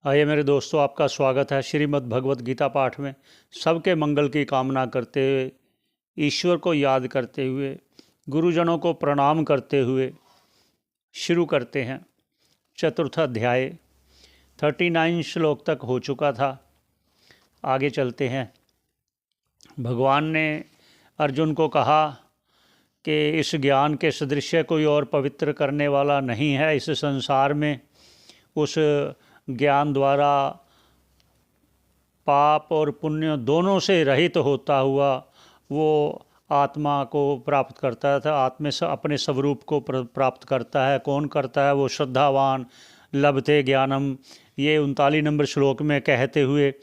आइए मेरे दोस्तों, आपका स्वागत है श्रीमद् भगवत गीता पाठ में। सबके मंगल की कामना करते हुए, ईश्वर को याद करते हुए, गुरुजनों को प्रणाम करते हुए शुरू करते हैं। चतुर्थ अध्याय 39 श्लोक तक हो चुका था। आगे चलते हैं। भगवान ने अर्जुन को कहा कि इस ज्ञान के सदृश कोई और पवित्र करने वाला नहीं है इस संसार में। उस ज्ञान द्वारा पाप और पुण्य दोनों से रहित होता हुआ वो आत्मा को प्राप्त करता था, आत्मा से अपने स्वरूप को प्राप्त करता है। कौन करता है? वो श्रद्धावान। लभते ज्ञानम, ये 39 नंबर श्लोक में कहते हुए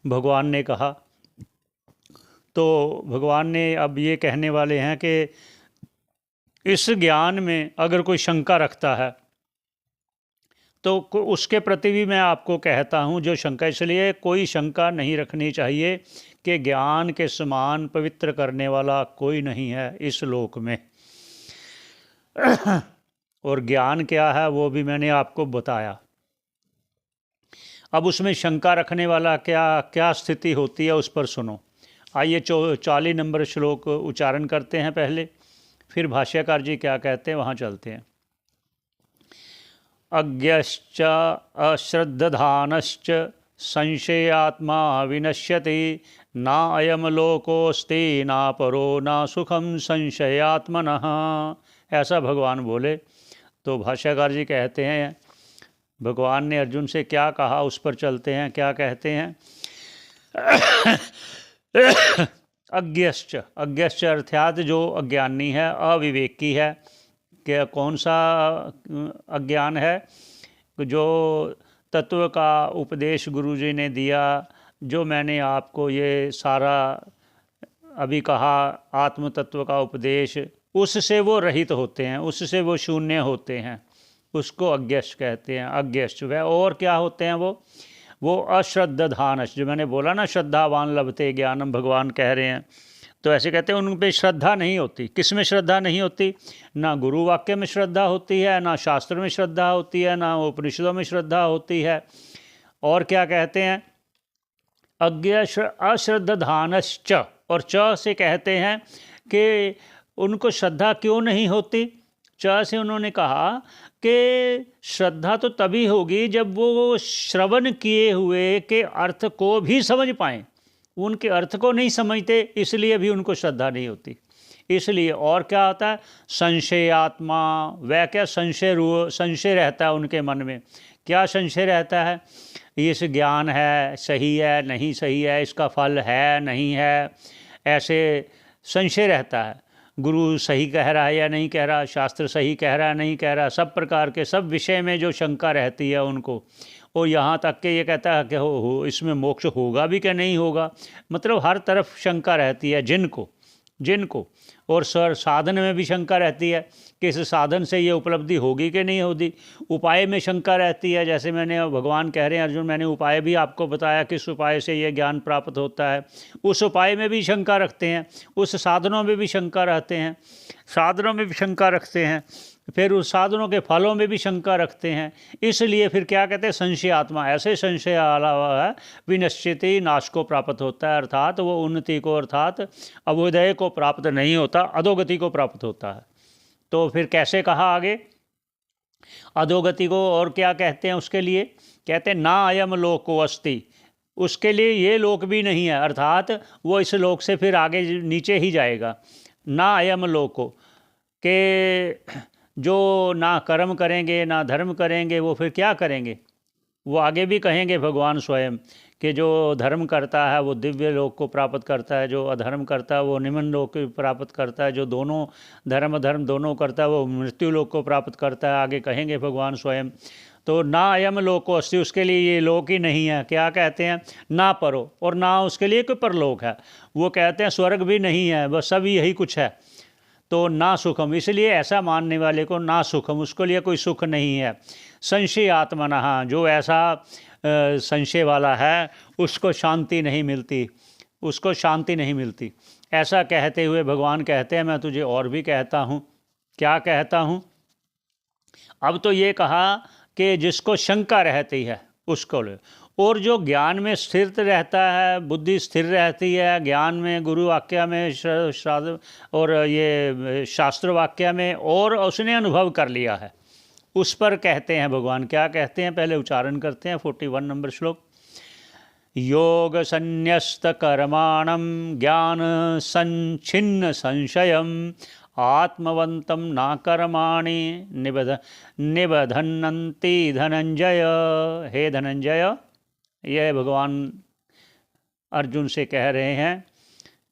भगवान ने कहा। तो भगवान ने अब ये कहने वाले हैं कि इस ज्ञान में अगर कोई शंका रखता है तो उसके प्रति भी मैं आपको कहता हूँ जो शंका, इसलिए कोई शंका नहीं रखनी चाहिए कि ज्ञान के समान पवित्र करने वाला कोई नहीं है इस लोक में। और ज्ञान क्या है वो भी मैंने आपको बताया। अब उसमें शंका रखने वाला क्या क्या स्थिति होती है उस पर सुनो। आइए 40 नंबर श्लोक उच्चारण करते हैं पहले, फिर भाष्यकार जी क्या कहते हैं वहाँ चलते हैं। अज्ञश्च अश्रद्धधानश्च संशयात्मा विनश्यति ना अयम लोकोस्ति ना परो ना सुखम संशयात्मनः। ऐसा भगवान बोले। तो भाष्यकार जी कहते हैं भगवान ने अर्जुन से क्या कहा उस पर चलते हैं। क्या कहते हैं? अज्ञश्च अर्थात जो अज्ञानी है, अविवेकी है। क्या कौन सा अज्ञान है? जो तत्व का उपदेश गुरुजी ने दिया, जो मैंने आपको ये सारा अभी कहा, आत्म तत्व का उपदेश, उससे वो रहित होते हैं, उससे वो शून्य होते हैं, उसको अज्ञश्च कहते हैं। अज्ञश्च वह और क्या होते हैं? वो अश्रद्धानश्च, जो मैंने बोला ना, श्रद्धावान लभते ज्ञानम, भगवान कह रहे हैं। तो ऐसे कहते हैं उन पे श्रद्धा नहीं होती। किस में श्रद्धा नहीं होती? ना गुरु वाक्य में श्रद्धा होती है, ना शास्त्र में श्रद्धा होती है, ना उपनिषदों में श्रद्धा होती है। और क्या कहते हैं? अश्रद्धानश्च, और च से कहते हैं कि उनको श्रद्धा क्यों नहीं होती। च से उन्होंने कहा कि श्रद्धा तो तभी होगी जब वो श्रवण किए हुए के अर्थ को भी समझ पाएँ। उनके अर्थ को नहीं समझते, इसलिए भी उनको श्रद्धा नहीं होती। इसलिए और क्या होता है? संशयात्मा, वह क्या संशय रहता है उनके मन में। क्या संशय रहता है? इस ज्ञान है, सही है नहीं सही है, इसका फल है नहीं है, ऐसे संशय रहता है। गुरु सही कह रहा है या नहीं कह रहा, शास्त्र सही कह रहा है नहीं कह रहा, सब प्रकार के सब विषय में जो शंका रहती है उनको। और यहाँ तक कि ये कहता है कि हो इसमें मोक्ष होगा भी क्या नहीं होगा, मतलब हर तरफ शंका रहती है जिनको। और साधन में भी शंका रहती है कि इस साधन से ये उपलब्धि होगी कि नहीं होगी। उपाय में शंका रहती है, जैसे मैंने भगवान कह रहे हैं अर्जुन, मैंने उपाय भी आपको बताया किस उपाय से ये ज्ञान प्राप्त होता है। उस उपाय में भी शंका रखते हैं, उस साधनों में भी शंका रखते हैं, फिर उस साधनों के फलों में भी शंका रखते हैं। इसलिए फिर क्या कहते हैं? संशय आत्मा, ऐसे संशय आला हुआ है, विनश्यति, नाश को प्राप्त होता है, अर्थात वो उन्नति को, अर्थात अभ्युदय को प्राप्त नहीं होता, अधोगति को प्राप्त होता है। तो फिर कैसे कहा आगे अधोगति को? और क्या कहते हैं उसके लिए? कहते हैं ना अयम लोको अस्ति, उसके लिए ये लोक भी नहीं है, अर्थात वो इस लोक से फिर आगे नीचे ही जाएगा। ना अयम लोको के जो ना कर्म करेंगे ना धर्म करेंगे, वो फिर क्या करेंगे? वो आगे भी कहेंगे भगवान स्वयं कि जो धर्म करता है वो दिव्य लोक को प्राप्त करता है, जो अधर्म करता है वो निम्न लोक को प्राप्त करता है, जो दोनों धर्म दोनों करता है वो मृत्यु लोक को प्राप्त करता है, आगे कहेंगे भगवान स्वयं। तो ना अयम लोको अस्ति, उसके लिए ये लोक ही नहीं है। क्या कहते हैं? ना परो, और ना उसके लिए कोई परलोक है। वो कहते हैं स्वर्ग भी नहीं है, बस सब यही कुछ है। तो ना सुखम, इसलिए ऐसा मानने वाले को ना सुखम, उसके लिए कोई सुख नहीं है। संशय आत्मनः, जो ऐसा संशय वाला है उसको शांति नहीं मिलती, ऐसा कहते हुए भगवान कहते हैं मैं तुझे और भी कहता हूँ। क्या कहता हूँ? अब तो ये कहा कि जिसको शंका रहती है उसको ले। और जो ज्ञान में स्थिर रहता है, बुद्धि स्थिर रहती है ज्ञान में, गुरु वाक्य में, श्राद्ध और ये शास्त्र वाक्य में, और उसने अनुभव कर लिया है, उस पर कहते हैं भगवान क्या कहते हैं, पहले उच्चारण करते हैं 41 नंबर श्लोक। योग संन्यस्त कर्माणम ज्ञान संच्छिन्न संशयम आत्मवंतम ना कर्माणि निबधन्नन्ति धनंजय। हे धनंजय, यह भगवान अर्जुन से कह रहे हैं।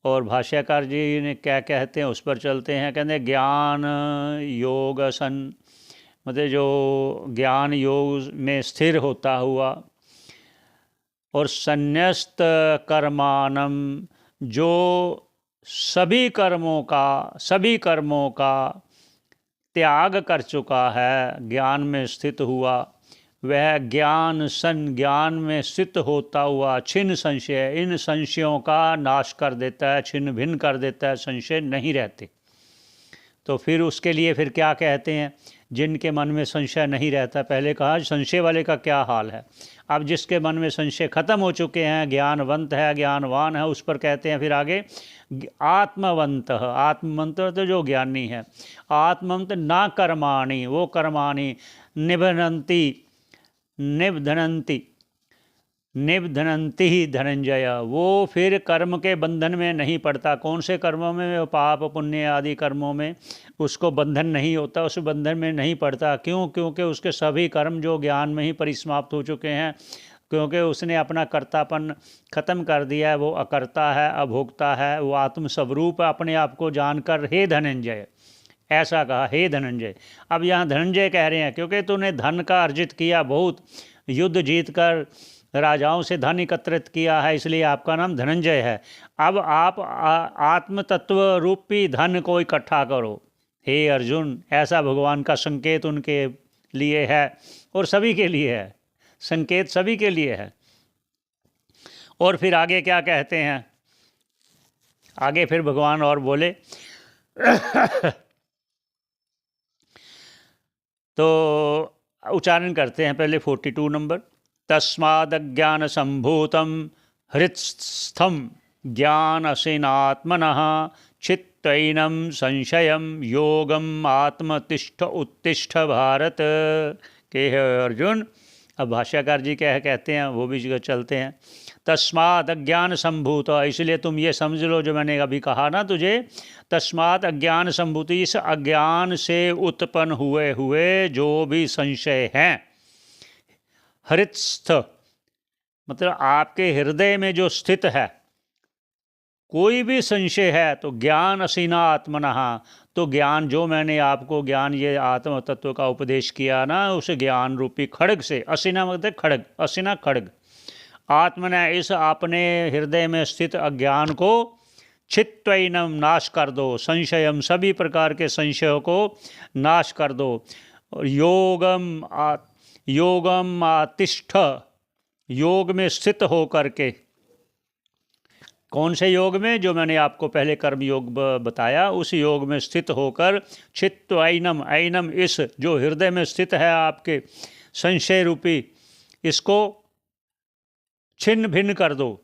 और भाष्यकार जी ने क्या कहते हैं उस पर चलते हैं। कहते ज्ञान योग मतलब जो ज्ञान योग में स्थिर होता हुआ, और संन्यस्त कर्मानम, जो सभी कर्मों का त्याग कर चुका है, ज्ञान में स्थित हुआ, वह ज्ञान में स्थित होता हुआ छिन्न संशय, इन संशयों का नाश कर देता है, छिन्न भिन्न कर देता है, संशय नहीं रहते। तो फिर उसके लिए फिर क्या कहते हैं, जिनके मन में संशय नहीं रहता, पहले कहा संशय वाले का क्या हाल है। अब जिसके मन में संशय खत्म हो चुके हैं, ज्ञानवंत है, ज्ञानवान है, उस पर कहते हैं फिर आगे आत्मवंत तो जो ज्ञानी है, आत्मवंत ना कर्माणि, वो कर्माणि निबधनन्ति ही धनंजय, वो फिर कर्म के बंधन में नहीं पड़ता। कौन से कर्मों में, पाप पुण्य आदि कर्मों में उसको बंधन नहीं होता, उस बंधन में नहीं पड़ता। क्यों? क्योंकि उसके सभी कर्म जो ज्ञान में ही परिसमाप्त हो चुके हैं, क्योंकि उसने अपना कर्तापन खत्म कर दिया है, वो अकर्ता है, अभोक्ता है, वो आत्मस्वरूप अपने आप को जानकर हे धनंजय, ऐसा कहा हे धनंजय। अब यहाँ धनंजय कह रहे हैं क्योंकि तूने धन का अर्जित किया, बहुत युद्ध जीत कर राजाओं से धन एकत्रित किया है, इसलिए आपका नाम धनंजय है। अब आप आत्म तत्व रूपी धन को इकट्ठा करो हे अर्जुन, ऐसा भगवान का संकेत उनके लिए है और सभी के लिए है, संकेत सभी के लिए है। और फिर आगे क्या कहते हैं, आगे फिर भगवान और बोले तो उच्चारण करते हैं पहले 42 नंबर। तस्मादज्ञान संभूतम हृत्स्थम ज्ञानसीनात्मनः चित्तैनं संशयं योगम आत्मतिष्ठ उत्तिष्ठ भारत। के है अर्जुन। अब भाष्यकार जी क्या कहते हैं वो भी चलते हैं। तस्मात् अज्ञान संभूत, इसलिए तुम ये समझ लो जो मैंने अभी कहा ना तुझे, तस्मात् अज्ञान संभूत, इस अज्ञान से उत्पन्न हुए जो भी संशय हैं, हृत्स्थ मतलब आपके हृदय में जो स्थित है, कोई भी संशय है तो ज्ञान असीना आत्मनः, तो ज्ञान जो मैंने आपको ज्ञान ये आत्म तत्व का उपदेश किया ना, उस ज्ञान रूपी खड्ग से, असीना मतलब खड्ग, असीना खड्ग, आत्मना इस अपने हृदय में स्थित अज्ञान को छित्त्वैनम नाश कर दो, संशयम सभी प्रकार के संशयों को नाश कर दो। और योगम आतिष्ठ, योग में स्थित हो करके, कौन से योग में, जो मैंने आपको पहले कर्म योग बताया, उस योग में स्थित होकर चित्त्वैनम, ऐनम इस जो हृदय में स्थित है आपके संशय रूपी, इसको छिन्न भिन्न कर दो।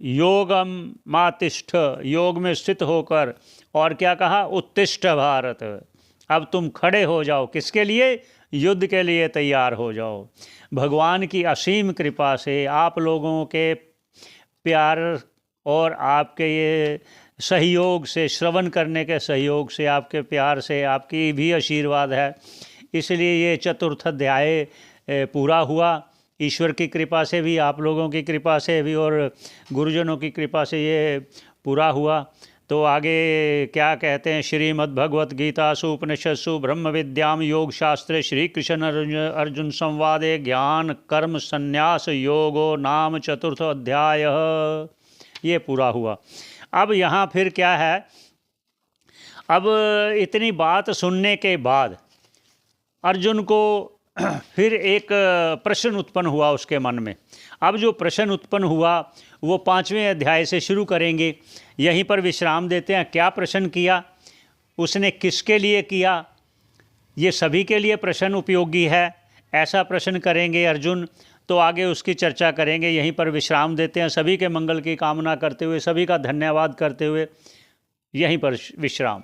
योगम मातिष्ठ, योग में स्थित होकर, और क्या कहा, उत्तिष्ठ भारत, अब तुम खड़े हो जाओ, किसके लिए, युद्ध के लिए तैयार हो जाओ। भगवान की असीम कृपा से, आप लोगों के प्यार और आपके ये सहयोग से, श्रवण करने के सहयोग से, आपके प्यार से, आपकी भी आशीर्वाद है, इसलिए ये चतुर्थ अध्याय पूरा हुआ। ईश्वर की कृपा से भी, आप लोगों की कृपा से भी, और गुरुजनों की कृपा से ये पूरा हुआ। तो आगे क्या कहते हैं, श्रीमद्भगवत गीतासु उपनिषत्सु ब्रह्म विद्याम योग शास्त्रे श्री कृष्ण अर्जुन संवादे ज्ञान कर्म संन्यास योगो नाम चतुर्थ अध्याय, ये पूरा हुआ। अब यहाँ फिर क्या है, अब इतनी बात सुनने के बाद अर्जुन को फिर एक प्रश्न उत्पन्न हुआ उसके मन में। अब जो प्रश्न उत्पन्न हुआ वो 5वें अध्याय से शुरू करेंगे, यहीं पर विश्राम देते हैं। क्या प्रश्न किया उसने, किसके लिए किया, ये सभी के लिए प्रश्न उपयोगी है, ऐसा प्रश्न करेंगे अर्जुन। तो आगे उसकी चर्चा करेंगे। यहीं पर विश्राम देते हैं, सभी के मंगल की कामना करते हुए, सभी का धन्यवाद करते हुए यहीं पर विश्राम।